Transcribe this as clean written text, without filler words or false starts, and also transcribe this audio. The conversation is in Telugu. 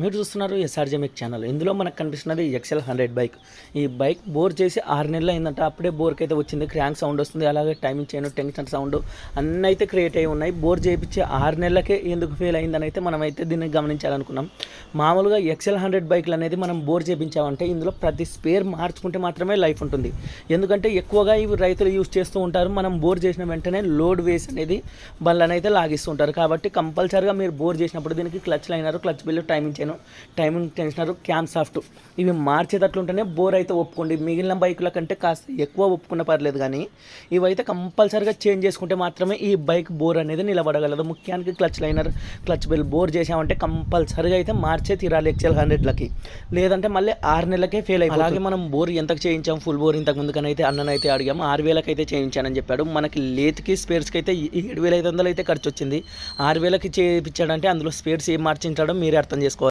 మీరు చూస్తున్నారు ఎస్ఆర్జెమిక్ ఛానల్. ఇందులో మనకు కనిపిస్తున్నది XL100 బైక్. ఈ బైక్ బోర్ చేసి 6 నెలలు అయిందంట. అప్పుడే బోర్కి అయితే వచ్చింది. క్రాంక్ సౌండ్ వస్తుంది, అలాగే టైమింగ్ చేయను, టెన్షన్ సౌండ్ అన్నీ అయితే క్రియేట్ అయి ఉన్నాయి. బోర్ చేయించి 6 నెలలకే ఎందుకు ఫెయిల్ అయిందని అయితే మనం అయితే దీన్ని గమనించాలనుకున్నాం. మామూలుగా XL100 బైక్లు అనేది మనం బోర్ చేయించామంటే ఇందులో ప్రతి స్పేర్ మార్చుకుంటే మాత్రమే లైఫ్ ఉంటుంది. ఎందుకంటే ఎక్కువగా ఇవి రైతులు యూజ్ చేస్తూ ఉంటారు. మనం బోర్ చేసిన వెంటనే లోడ్ వేస్ అనేది బండ్లను అయితే లాగిస్తుంటారు. కాబట్టి కంపల్సరీగా మీరు బోర్ చేసినప్పుడు దీనికి clutch liner, clutch bill, timing tensioner, cam soft ఇవి మార్చేటట్లుంటేనే బోర్ అయితే ఒప్పుకోండి. మిగిలిన బైకుల కంటే కాస్త ఎక్కువ ఒప్పుకున్న పర్లేదు, కానీ ఇవైతే కంపల్సరీగా చేంజ్ చేసుకుంటే మాత్రమే ఈ బైక్ బోర్ అనేది నిలబడగలదు. ముఖ్యానికి clutch liner, clutch bell bore చేసామంటే కంపల్సరీగా అయితే మార్చే తీరాలి XL100లకి. లేదంటే మళ్ళీ 6 నెలలకే ఫెయిల్ అయిపోతుంది. అలాగే మనం బోర్ ఎంతకు చేయించాం, ఫుల్ బోర్ ఇంతకు ముందుకనైతే అన్ననైతే అడిగాము. 6,000కి అయితే చేయించానని చెప్పాడు. మనకి లేత్కి స్పేర్స్కి అయితే 7,500 అయితే ఖర్చు వచ్చింది. 6,000కి చేయించాడంటే అందులో స్పేర్స్ ఏం మార్చించాడో మీరే అర్థం చేసుకోవాలి.